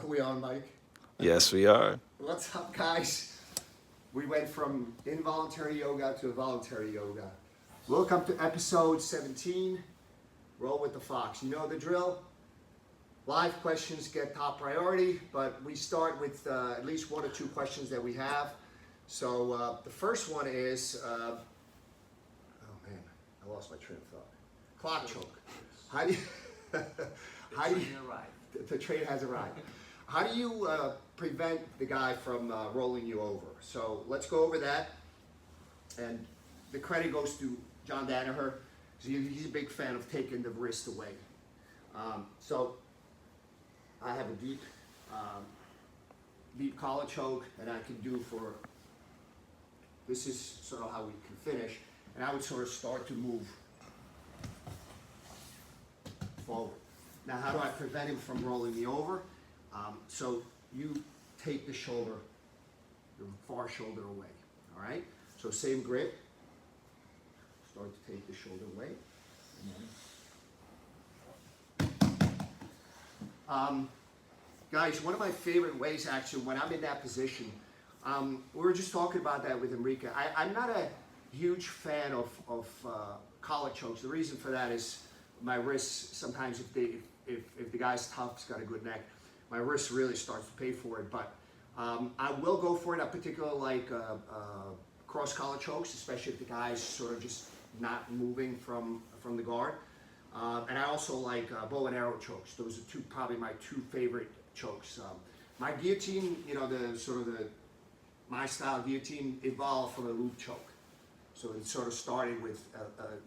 Are we on, Mike? Yes, we are. What's up, guys? We went from involuntary yoga to voluntary yoga. Welcome to episode 17. Roll with the Fox. You know the drill. Live questions get top priority, but we start with at least one or two questions that we have. So the first one is, oh man, I lost my train of thought. Clock choke. How do you, the train has arrived. How do you prevent the guy from rolling you over? So let's go over that. And the credit goes to John Danaher. He's a big fan of taking the wrist away. So I have a deep collar choke, and I can do for, this is sort of how we can finish. And I would sort of start to move forward. Now, how do I prevent him from rolling me over? So you take the shoulder, the far shoulder away, all right? So same grip, start to take the shoulder away. Guys, one of my favorite ways actually, when I'm in that position, we were just talking about that with Enrique. I'm not a huge fan of collar chokes. The reason for that is my wrists, sometimes if the guy's tough, he's got a good neck, my wrist really starts to pay for it. But I will go for it. I particularly like cross collar chokes, especially if the guy's sort of just not moving from the guard. And I also like bow and arrow chokes. Those are probably my two favorite chokes. My guillotine, you know, my style guillotine evolved from a loop choke. So it sort of started with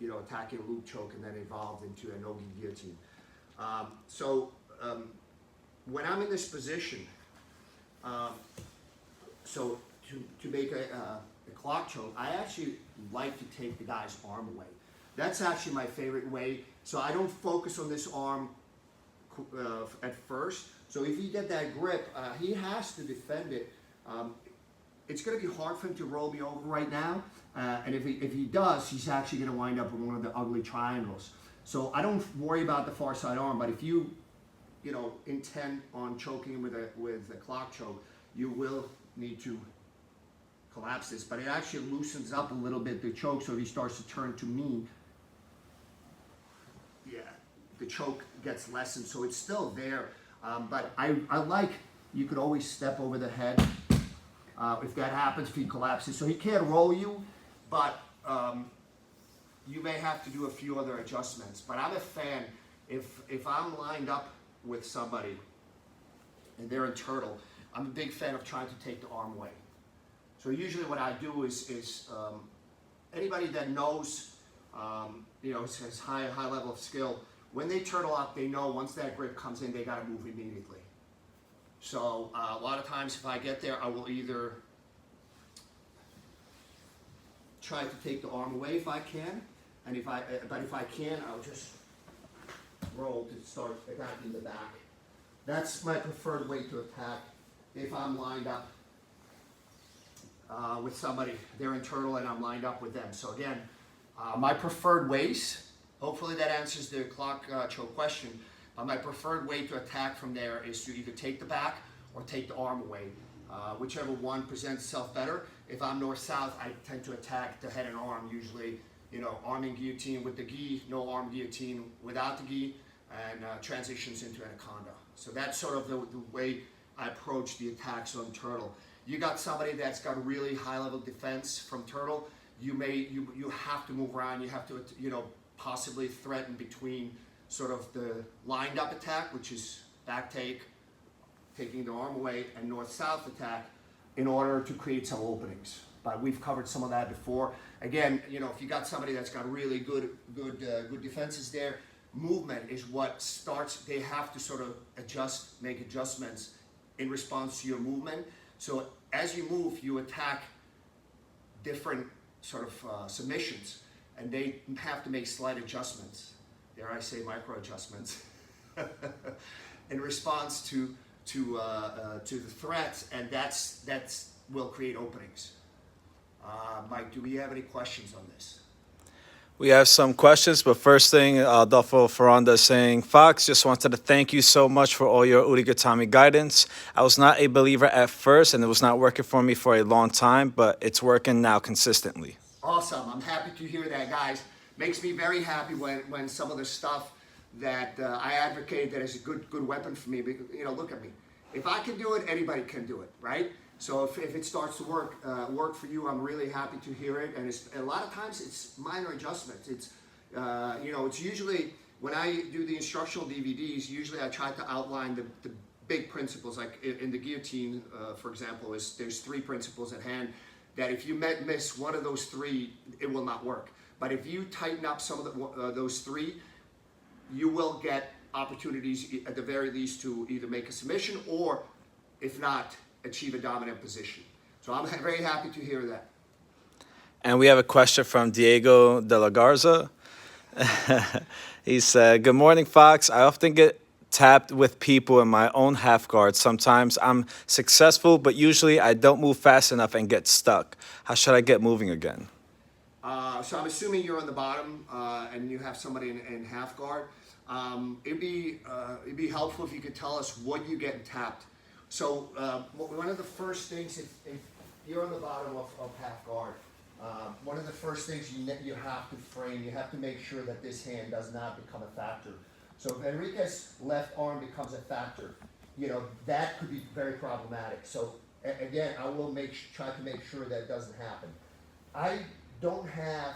attacking a loop choke and then evolved into a no-gi guillotine. When I'm in this position, so to make a clock choke, I actually like to take the guy's arm away. That's actually my favorite way. So I don't focus on this arm at first. So if you get that grip, he has to defend it. It's going to be hard for him to roll me over right now. And if he does, he's actually going to wind up in one of the ugly triangles. So I don't worry about the far side arm, but if you intend on choking him with a clock choke, you will need to collapse this. But it actually loosens up a little bit the choke, so if he starts to turn to me, yeah, the choke gets lessened, so it's still there. But I like, you could always step over the head if that happens, if he collapses. So he can't roll you, but you may have to do a few other adjustments. But I'm a fan, if I'm lined up with somebody and they're in turtle, I'm a big fan of trying to take the arm away. So usually what I do is anybody that knows, has high level of skill, when they turtle up, they know once that grip comes in, they got to move immediately. So a lot of times if I get there, I will either try to take the arm away if I can, and if I can, I'll just roll to start attacking the back. That's my preferred way to attack if I'm lined up with somebody. They're in turtle and I'm lined up with them. So again, my preferred ways, hopefully that answers the clock choke question. My preferred way to attack from there is to either take the back or take the arm away. Whichever one presents itself better. If I'm north-south, I tend to attack the head and arm, usually, arm and guillotine with the gi, no arm guillotine without the gi, and transitions into anaconda. So that's sort of the way I approach the attacks on turtle. You got somebody that's got really high-level defense from turtle, you have to move around, you have to, possibly threaten between sort of the lined up attack, which is back take, taking the arm away, and north-south attack in order to create some openings. But we've covered some of that before. Again, if you got somebody that's got really good defenses there, movement is what starts. They have to sort of make adjustments in response to your movement. So as you move, you attack different sort of submissions, and they have to make slight adjustments. Dare I say micro adjustments in response to the threats, and that's will create openings. Mike, do we have any questions on this? We have some questions, but first thing, Adolfo Ferranda is saying, Fox, just wanted to thank you so much for all your Utigatami guidance. I was not a believer at first, and it was not working for me for a long time, but it's working now consistently. Awesome. I'm happy to hear that, guys. Makes me very happy when some of the stuff that I advocate that is a good weapon for me. Because, look at me. If I can do it, anybody can do it, right? So if it starts to work for you, I'm really happy to hear it. And a lot of times it's minor adjustments. It's it's usually when I do the instructional DVDs. Usually I try to outline the big principles. Like in the guillotine, for example, there's 3 principles at hand. That if you miss one of those 3, it will not work. But if you tighten up some of those 3, you will get opportunities at the very least to either make a submission or, if not, achieve a dominant position. So I'm very happy to hear that. And we have a question from Diego de la Garza. He said, good morning, Fox. I often get tapped with people in my own half guard. Sometimes I'm successful, but usually I don't move fast enough and get stuck. How should I get moving again? So I'm assuming you're on the bottom and you have somebody in half guard. It'd be helpful if you could tell us what you get tapped. So one of the first things, if you're on the bottom of half guard, one of the first things you have to frame, you have to make sure that this hand does not become a factor. So if Enrique's left arm becomes a factor, that could be very problematic. So again, I will try to make sure that doesn't happen. I don't have,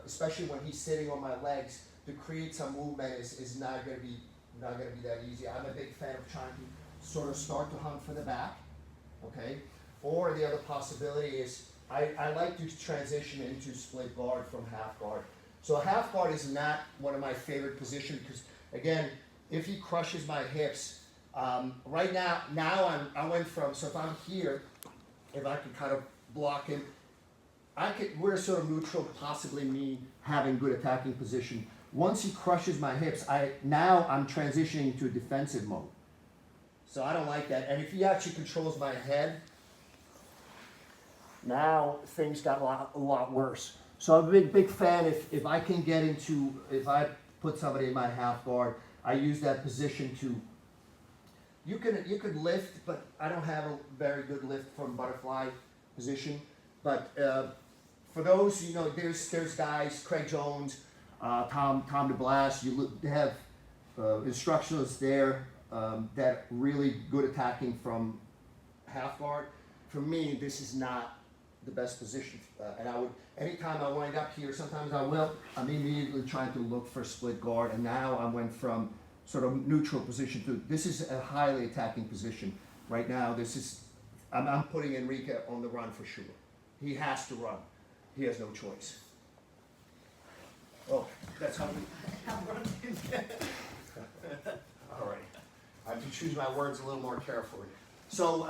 especially when he's sitting on my legs, to create some movement is not going to be that easy. I'm a big fan of trying to sort of start to hunt for the back, okay? Or the other possibility is I like to transition into split guard from half guard. So half guard is not one of my favorite positions because, again, if he crushes my hips, right now I went from, so if I'm here, if I can kind of block him, we're sort of neutral, possibly me having good attacking position. Once he crushes my hips, I'm transitioning to a defensive mode. So I don't like that. And if he actually controls my head, now things got a lot worse. So I'm a big fan if I can get if I put somebody in my half guard, I use that position to, you could lift, but I don't have a very good lift from butterfly position. But for those, there's guys, Craig Jones, Tom DeBlas, they have instructionalists there that really good attacking from half guard. For me, this is not the best position, and I would, anytime I wind up here, sometimes I'm immediately trying to look for split guard, and now I went from sort of neutral position to, this is a highly attacking position. Right now, I'm putting Enrique on the run for sure. He has to run. He has no choice. Oh, that's how I'm running. All right. I have to choose my words a little more carefully. So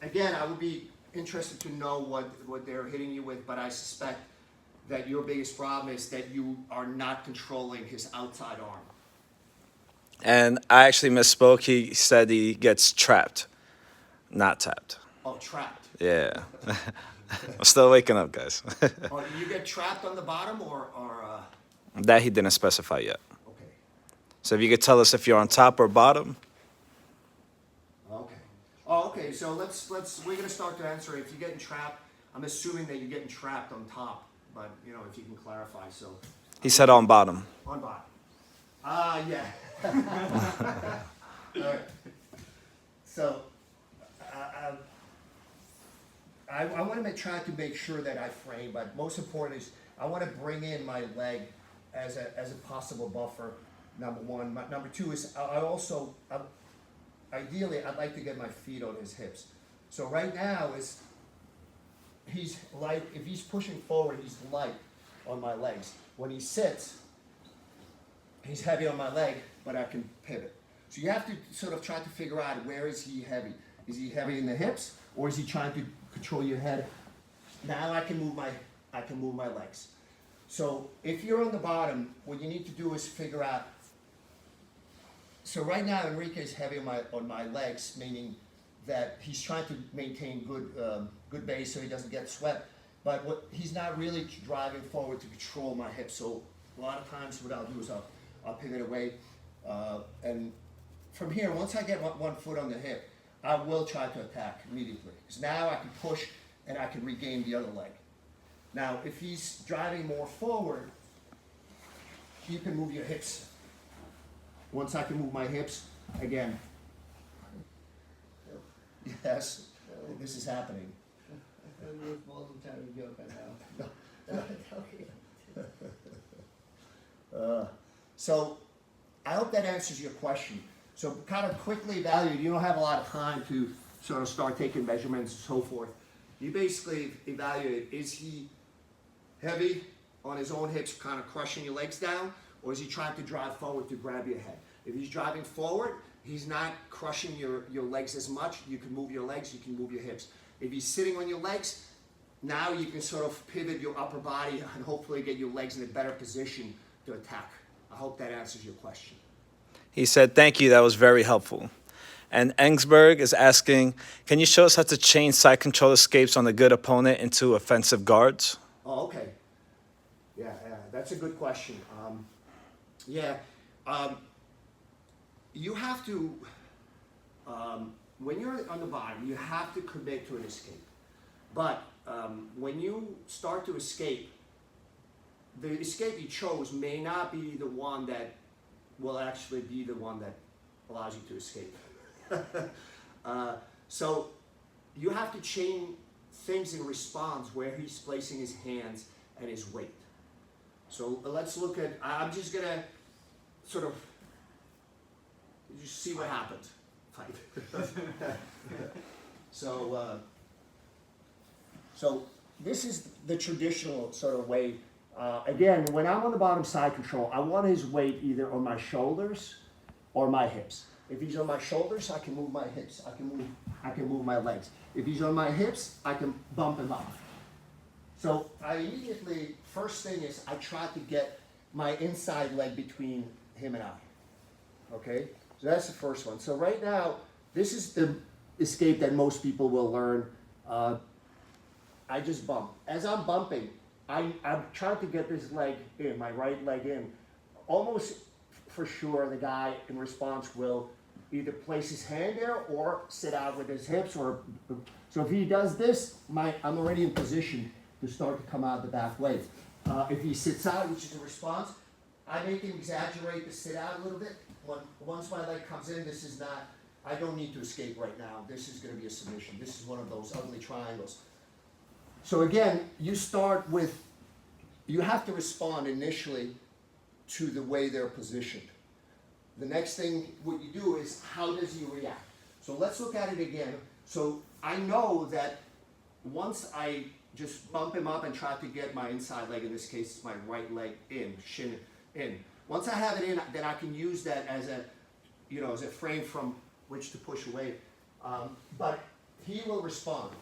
again, I would be interested to know what they're hitting you with, but I suspect that your biggest problem is that you are not controlling his outside arm. And I actually misspoke. He said he gets trapped, not tapped. Oh, trapped. Yeah. I'm still waking up, guys. Oh, you get trapped on the bottom or That he didn't specify yet. Okay. So if you could tell us if you're on top or bottom. Okay. Oh, okay. So we're gonna start to answer. If you're getting trapped, I'm assuming that you're getting trapped on top, but if you can clarify. So He said on bottom. on bottom. Yeah. All right. So I want to try to make sure that I frame, but most important is I want to bring in my leg as a possible buffer. Number one. Number two is ideally I'd like to get my feet on his hips. So right now he's light. If he's pushing forward, he's light on my legs. When he sits, he's heavy on my leg, but I can pivot. So you have to sort of try to figure out, where is he heavy? Is he heavy in the hips, or is he trying to control your head? Now I can move my legs. So if you're on the bottom, what you need to do is figure out. So right now Enrique is heavy on my legs, meaning that he's trying to maintain good base so he doesn't get swept. but he's not really driving forward to control my hips. So a lot of times what I'll do is I'll pivot away, and from here, once I get one foot on the hip, I will try to attack immediately. Because now I can push and I can regain the other leg. Now, if he's driving more forward, you can move your hips. Once I can move my hips, again, yes, this is happening. So, I hope that answers your question. So, kind of quickly evaluate. You don't have a lot of time to sort of start taking measurements and so forth. You basically evaluate, is he heavy on his own hips, kind of crushing your legs down, or is he trying to drive forward to grab your head? If he's driving forward, he's not crushing your legs as much. You can move your legs, you can move your hips. If he's sitting on your legs, now you can sort of pivot your upper body and hopefully get your legs in a better position to attack. I hope that answers your question. He said, thank you, that was very helpful. And Engsberg is asking, can you show us how to change side control escapes on a good opponent into offensive guards? Oh, okay. Yeah, that's a good question. You have to, when you're on the bottom, you have to commit to an escape. But when you start to escape, the escape you chose may not be the one that will actually be the one that allows you to escape. So you have to change things in response where he's placing his hands and his weight. So let's look at, I'm just gonna sort of just see what happens. Fight. So this is the traditional sort of way. Again, when I'm on the bottom side control, I want his weight either on my shoulders or my hips. If he's on my shoulders, I can move my hips. I can move my legs. If he's on my hips, I can bump him up. So I immediately, first thing is I try to get my inside leg between him and I. Okay? So that's the first one. So right now, this is the escape that most people will learn. I just bump. As I'm bumping, I'm trying to get this leg in, my right leg in. Almost for sure, the guy in response will either place his hand there or sit out with his hips. So if he does this, I'm already in position to start to come out the back leg. If he sits out, which is a response, I make him exaggerate the sit out a little bit. Once my leg comes in, this is not, I don't need to escape right now. This is going to be a submission. This is one of those ugly triangles. So again, you start with, you have to respond initially to the way they're positioned. The next thing, what you do is, how does he react? So let's look at it again. So I know that once I just bump him up and try to get my inside leg, in this case, it's my right leg in, shin in. Once I have it in, then I can use that as a frame from which to push away. But he will respond.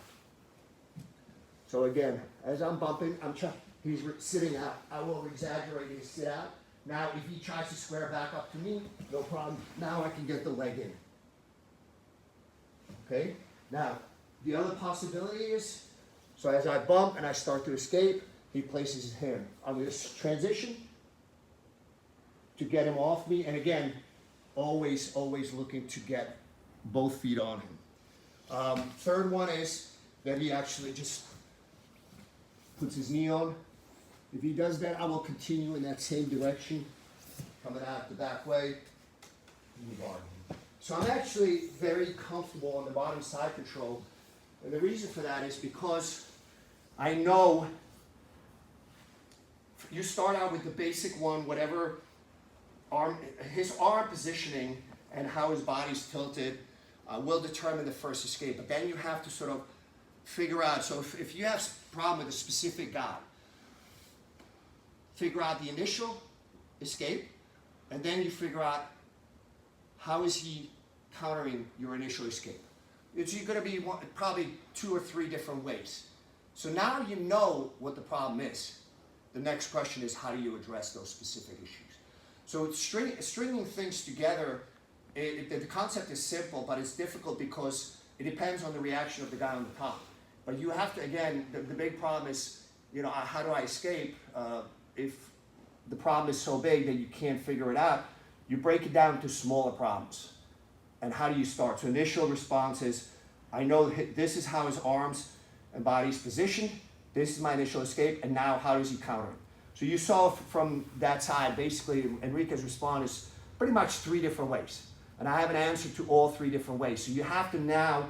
So again, as I'm bumping, he's sitting out. I will exaggerate his sit out. Now, if he tries to square back up to me, no problem. Now I can get the leg in. Okay? Now, the other possibility is, so as I bump and I start to escape, he places his hand. I'm going to transition to get him off me. And again, always looking to get both feet on him. Third one is that he actually just puts his knee on. If he does that, I will continue in that same direction, coming out the back way, move on. So I'm actually very comfortable on the bottom side control. And the reason for that is because I know you start out with the basic one, whatever his arm positioning and how his body's tilted will determine the first escape. But then you have to sort of figure out, so if you have a problem with a specific guy, figure out the initial escape, and then you figure out how is he countering your initial escape. It's going to be probably 2 or 3 different ways. So now you know what the problem is. The next question is, how do you address those specific issues? So stringing things together, the concept is simple, but it's difficult because it depends on the reaction of the guy on the top. But you have to, again, the big problem is, you know, how do I escape if the problem is so big that you can't figure it out? You break it down into smaller problems. And how do you start? So initial response is, I know this is how his arms and body's positioned. This is my initial escape, and now how does he counter it? So you saw from that side, basically, Enrique's response is pretty much 3 different ways. And I have an answer to all 3 different ways. So you have to now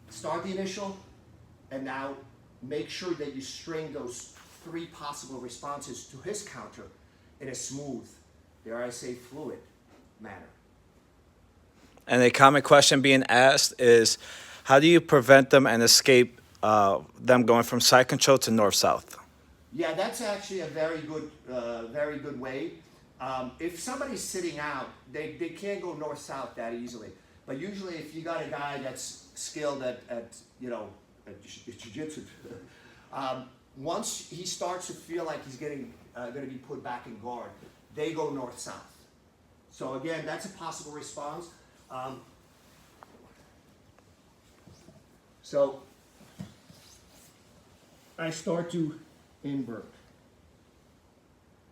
start the initial, and now make sure that you string those 3 possible responses to his counter in a smooth, dare I say, fluid manner. And a common question being asked is, how do you prevent them and escape them going from side control to north-south? Yeah, that's actually a very good way. If somebody's sitting out, they can't go north-south that easily. But usually, if you got a guy that's skilled at jiu-jitsu, once he starts to feel like he's going to be put back in guard, they go north-south. So again, that's a possible response. So I start to invert.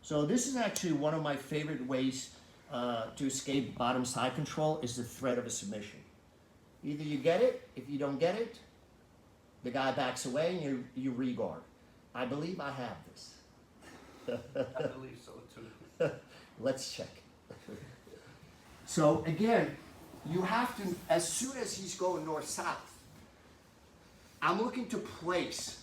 So this is actually one of my favorite ways to escape bottom side control is the threat of a submission. Either you get it, if you don't get it, the guy backs away and you regard. I believe I have this. I believe so too. Let's check. So again, you have to, as soon as he's going north-south, I'm looking to place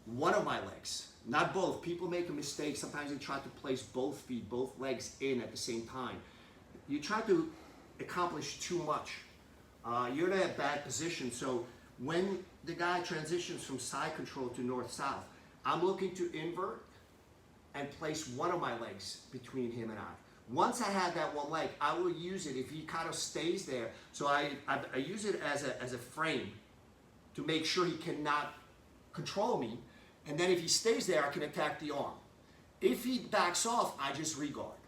one of my legs, not both. People make a mistake. Sometimes they try to place both feet, both legs in at the same time. You try to accomplish too much. You're in a bad position. So when the guy transitions from side control to north-south, I'm looking to invert and place one of my legs between him and I. Once I have that one leg, I will use it if he kind of stays there. So I use it as a frame to make sure he cannot control me. And then if he stays there, I can attack the arm. If he backs off, I just regard.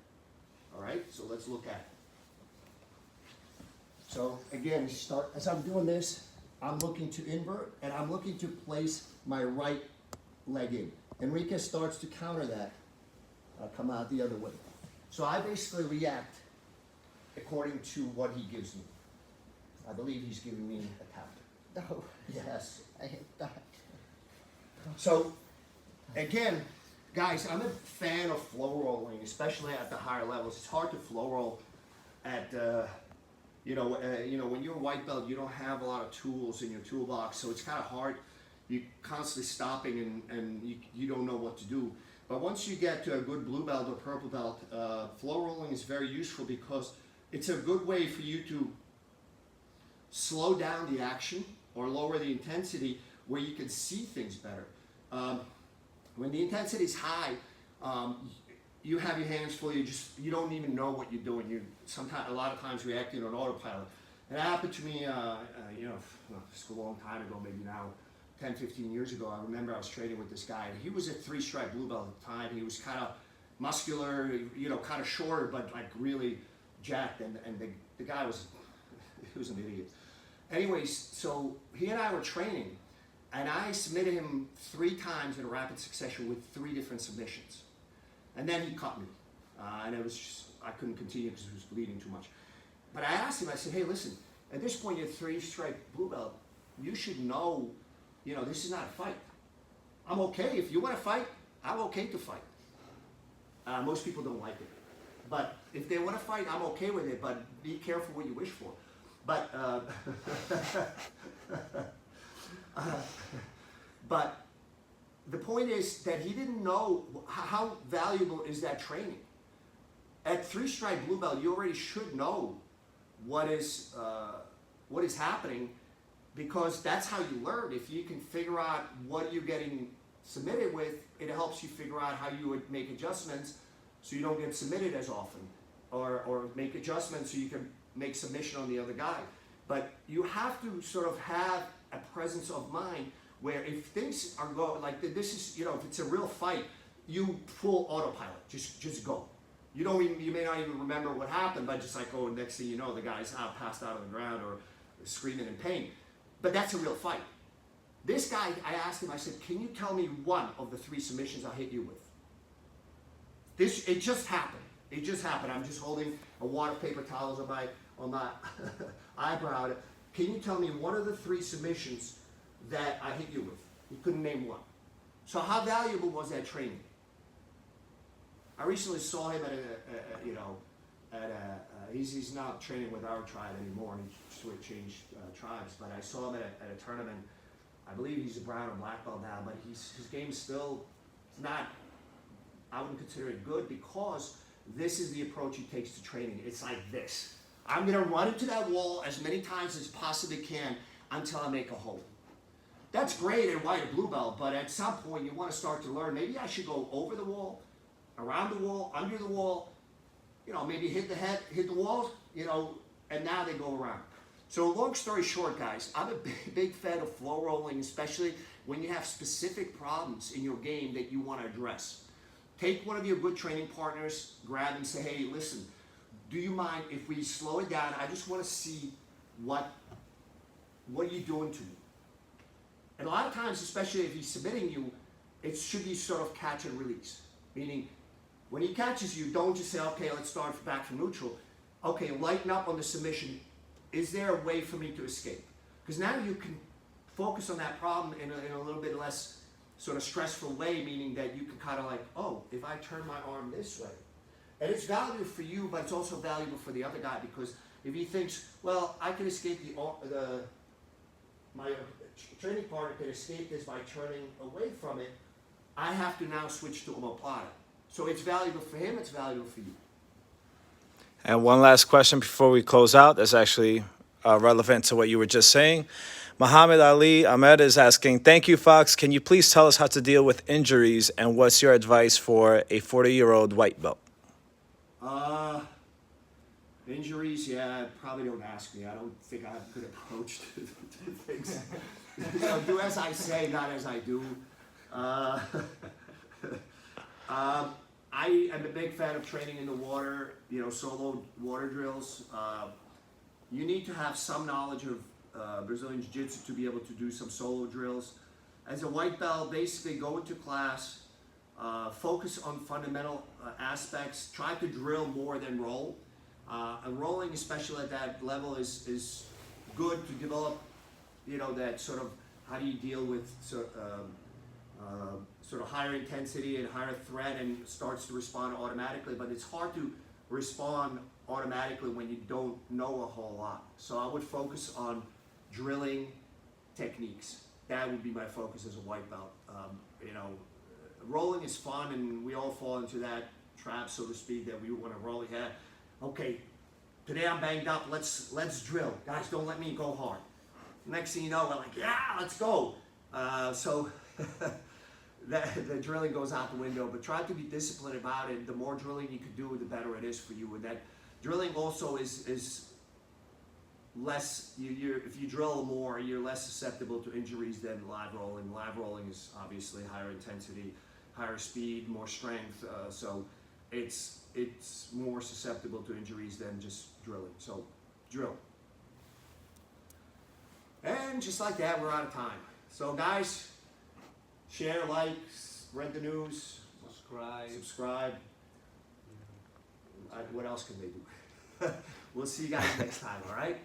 All right, so let's look at it. So again, start as I'm doing this, I'm looking to invert and I'm looking to place my right leg in. Enrique starts to counter that. I'll come out the other way. So I basically react according to what he gives me. I believe he's giving me a tap. No, Yes. I hate that. So, again, guys, I'm a fan of flow rolling, especially at the higher levels. It's hard to flow roll at, when you're a white belt, you don't have a lot of tools in your toolbox, so it's kind of hard. You're constantly stopping and you don't know what to do. But once you get to a good blue belt or purple belt, flow rolling is very useful because it's a good way for you to slow down the action or lower the intensity where you can see things better. When the intensity is high, you have your hands full. You don't even know what you're doing. You're a lot of times reacting on autopilot. And that happened to me, it's a long time ago, maybe now 10, 15 years ago. I remember I was training with this guy. He was a 3-stripe blue belt at the time. He was kind of muscular, kind of shorter, but like really jacked. And the guy was, he was an idiot. Anyways, so he and I were training, and I submitted him 3 times in a rapid succession with 3 different submissions. And then he caught me. And it was just, I couldn't continue because he was bleeding too much. But I asked him, I said, hey, listen, at this point you're 3-stripe blue belt. You should know, this is not a fight. I'm okay. If you want to fight, I'm okay to fight. Most people don't like it. But if they want to fight, I'm okay with it, but be careful what you wish for. But, but the point is that he didn't know how valuable is that training. At 3-stripe blue belt, you already should know what is happening, because that's how you learn. If you can figure out what you're getting submitted with, it helps you figure out how you would make adjustments so you don't get submitted as often, or make adjustments so you can make submission on the other guy. But you have to sort of have a presence of mind where if things are going like this is, if it's a real fight, you full autopilot, just go. You may not even remember what happened, but just like, next thing you know, the guy's passed out on the ground or screaming in pain. but that's a real fight. This guy, I asked him, I said, can you tell me one of the 3 submissions I hit you with? It just happened. It just happened. I'm just holding a water paper towels on my eyebrow. Can you tell me one of the 3 submissions that I hit you with? He couldn't name one. So how valuable was that training? I recently saw him he's not training with our tribe anymore, and he sort of changed tribes, but I saw him at a tournament. I believe he's a brown or black belt now, but his game still not, I wouldn't consider it good, because this is the approach he takes to training. It's like this. I'm gonna run into that wall as many times as possibly can until I make a hole. That's great at white or blue belt, but at some point you want to start to learn, maybe I should go over the wall, around the wall, under the wall, maybe hit the head, hit the wall, and now they go around. So long story short, guys, I'm a big fan of flow rolling, especially when you have specific problems in your game that you want to address. Take one of your good training partners, grab and say, hey, listen, do you mind if we slow it down? I just want to see what are you doing to me? And a lot of times, especially if he's submitting you, it should be sort of catch and release. Meaning, when he catches you, don't just say, okay, let's start back from neutral. Okay, lighten up on the submission. Is there a way for me to escape? Because now you can focus on that problem in a little bit less sort of stressful way, meaning that you can kind of like, oh, if I turn my arm this way. And it's valuable for you, but it's also valuable for the other guy, because if he thinks, well, I can escape my training partner can escape this by turning away from it, I have to now switch to omoplata. So it's valuable for him, it's valuable for you. And one last question before we close out that's actually relevant to what you were just saying. Muhammad Ali Ahmed is asking, thank you, Fox. Can you please tell us how to deal with injuries, and what's your advice for a 40-year-old white belt? Injuries, yeah, probably don't ask me. I don't think I have a good approach to things. Do as I say, not as I do. I am a big fan of training in the water, solo water drills. You need to have some knowledge of Brazilian Jiu-Jitsu to be able to do some solo drills. As a white belt, basically go into class, focus on fundamental aspects, try to drill more than roll. And rolling, especially at that level, is good to develop, that sort of, how do you deal with sort of higher intensity and higher threat, and starts to respond automatically. But it's hard to respond automatically when you don't know a whole lot. So I would focus on drilling techniques. That would be my focus as a white belt. Rolling is fun, and we all fall into that trap, so to speak, that we want to roll. Yeah, okay, today I'm banged up. Let's drill, guys. Don't let me go hard. Next thing you know, we're like, yeah, let's go. So the drilling goes out the window. But try to be disciplined about it. The more drilling you can do, the better it is for you. And that drilling also is less. If you drill more, you're less susceptible to injuries than live rolling. Live rolling is obviously higher intensity, higher speed, more strength. So it's more susceptible to injuries than just drilling. So drill. And just like that, we're out of time. So guys, share, like, read the news, subscribe. What else can they do? We'll see you guys next time, all right?